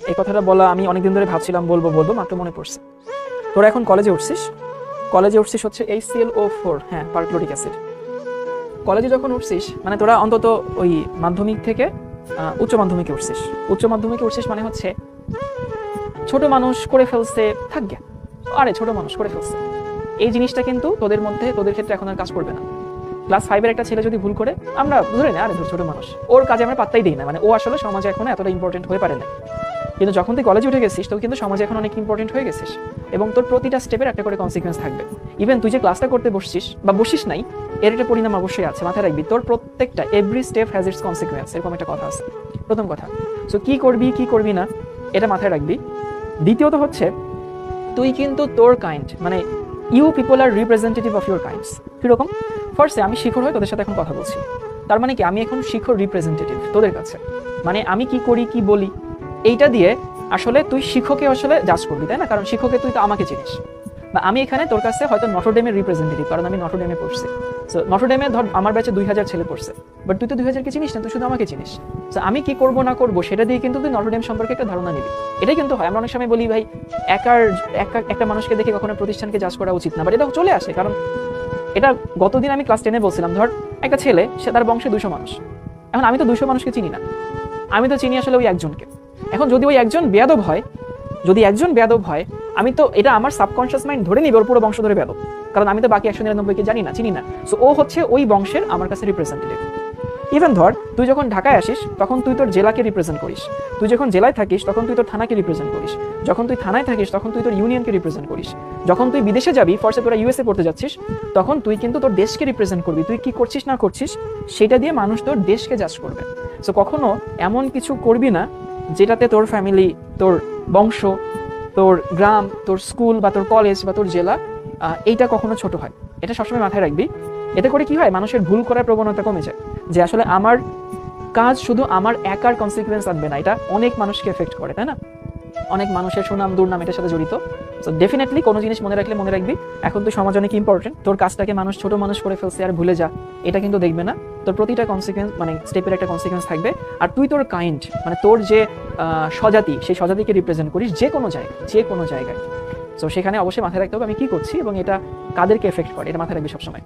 এই কথাটা বলা আমি অনেকদিন ধরে ভাবছিলাম বলবো মাত্র মনে পড়ছে। তোরা এখন কলেজে উঠছিস হচ্ছে HClO4, হ্যাঁ, পারক্লোরিক অ্যাসিড। কলেজে যখন উঠছিস মানে তোরা অন্তত ওই মাধ্যমিক থেকে উচ্চ মাধ্যমিকে উঠছিস মানে হচ্ছে ছোট মানুষ করে ফেলছে, থাকবে আরে ছোট মানুষ করে ফেলছে, এই জিনিসটা কিন্তু তোদের ক্ষেত্রে এখন আর কাজ করবে না। ক্লাস 5-এর একটা ছেলে যদি ভুল করে, আমরা ধরে না আরে ছোট মানুষ, ওর কাজে আমরা পাত্তাই দিই না, মানে ও আসলে সমাজে এখন এতটা ইম্পর্টেন্ট হয়ে পারে না। কিন্তু যখন তুই কলেজে উঠে গেছিস, তো কিন্তু সমাজে এখন অনেক ইম্পর্টেন্ট হয়ে গেছিস এবং তোর প্রতিটা স্টেপের একটা করে কনসিকুয়েন্স থাকবে। ইভেন তুই যে ক্লাসটা করতে বসছিস নাই, এর একটা পরিণাম অবশ্যই আছে, মাথায় রাখবি। তোর প্রত্যেকটা every step has its consequence, এরকম একটা কথা আছে। প্রথম কথা, সো কি করবি না এটা মাথায় রাখবি। দ্বিতীয়ত হচ্ছে তুই কিন্তু তোর কাইন্ড, মানে you people are representative of your kinds. কিরকম? ফার্স্টে আমি শিখর হয়ে তোদের সাথে এখন কথা বলছি, তার মানে কি আমি এখন শিখর রিপ্রেজেন্টেটিভ তোদের কাছে। মানে আমি কি করি কি বলি এইটা দিয়ে আসলে তুই শিক্ষককে আসলে জাজ করবি, তাই না? কারণ শিক্ষককে তুই তো আমাকে চিনিস, বা আমি এখানে তোর কাছে হয়তো নটরডেমের রিপ্রেজেন্টেটিভ, কারণ আমি নটরডেমে পড়ছি। সো নটরডেমে ধর আমার ব্যাচে 2000 ছেলে পড়ছে, বাট তুই তো 2000-কে চিনিস না, তুই শুধু আমাকে চিনিস। সো আমি কি করবো না করবো সেটা দিয়ে কিন্তু তুই নটরডেম সম্পর্কে একটা ধারণা নিবি। এটাই কিন্তু হয়। আমরা অনেক সময় বলি ভাই একটা মানুষকে দেখে কখনো প্রতিষ্ঠানকে জাজ করা উচিত না, বাট এটা চলে আসে। কারণ এটা গতদিন আমি ক্লাস 10-এ বলছিলাম, ধর একটা ছেলে, সে তার বংশে 200 মানুষ। এখন আমি তো 200 মানুষকে চিনি না, আমি তো চিনি আসলে ওই একজনকে। এখন যদি ওই একজন বেয়াদব হয়, আমি তো এটা আমার সাবকনশিয়াস মাইন্ড ধরে নিবে ওর পুরো বংশ ধরে বেয়াদব, কারণ আমি তো বাকি 199-কে জানি না, চিনি না। সো ও হচ্ছে ওই বংশের আমার কাছে রিপ্রেজেন্টেটিভ। ইভেন ধর তুই যখন ঢাকায় আসিস তখন তুই তোর জেলাকে রিপ্রেজেন্ট করিস, তুই যখন জেলায় থাকিস তখন তুই তোর থানাকে রিপ্রেজেন্ট করিস, যখন তুই থানায় থাকিস তখন তুই তোর ইউনিয়নকে রিপ্রেজেন্ট করিস, যখন তুই বিদেশে যাবি, ফরসে তোরা USA পড়তে যাচ্ছিস, তখন তুই কিন্তু তোর দেশকে রিপ্রেজেন্ট করবি। তুই কি করছিস না করছিস সেটা দিয়ে মানুষ তোর দেশকে জাজ করবে। সো কখনো এমন কিছু করবি না যেটাতে তোর ফ্যামিলি, তোর বংশ, তোর গ্রাম, তোর স্কুল বা তোর কলেজ বা তোর জেলা এইটা কখনো ছোট হয়। এটা সবসময় মাথায় রাখবি। এতে করে কি হয়, মানুষের ভুল করার প্রবণতা কমে যায়, যে আসলে আমার কাজ শুধু আমার একার কনসিকুয়েন্স আনবে না, এটা অনেক মানুষকে এফেক্ট করে, তাই না? অনেক মানুষের সুনাম দুর্নাম এটার সাথে জড়িত। সো ডেফিনেটলি কোনো জিনিস মনে রাখবি, এখন তুই সমাজ অনেক ইম্পর্টেন্ট, তোর কাজটাকে মানুষ ছোট মানুষ করে ফেলছে আর ভুলে যা, এটা কিন্তু দেখবে না। তোর প্রতিটা কনসিকুয়েন্স, মানে স্টেপের একটা কনসিকুয়েন্স থাকবে। আর তুই তোর কাইন্ড, মানে তোর যে স্বজাতি, সেই স্বজাতিকে রিপ্রেজেন্ট করিস যে কোনো জায়গায়। সো সেখানে অবশ্যই মাথায় রাখতে হবে আমি কি করছি এবং এটা কাদেরকে এফেক্ট করে, এটা মাথায় রাখবি সবসময়।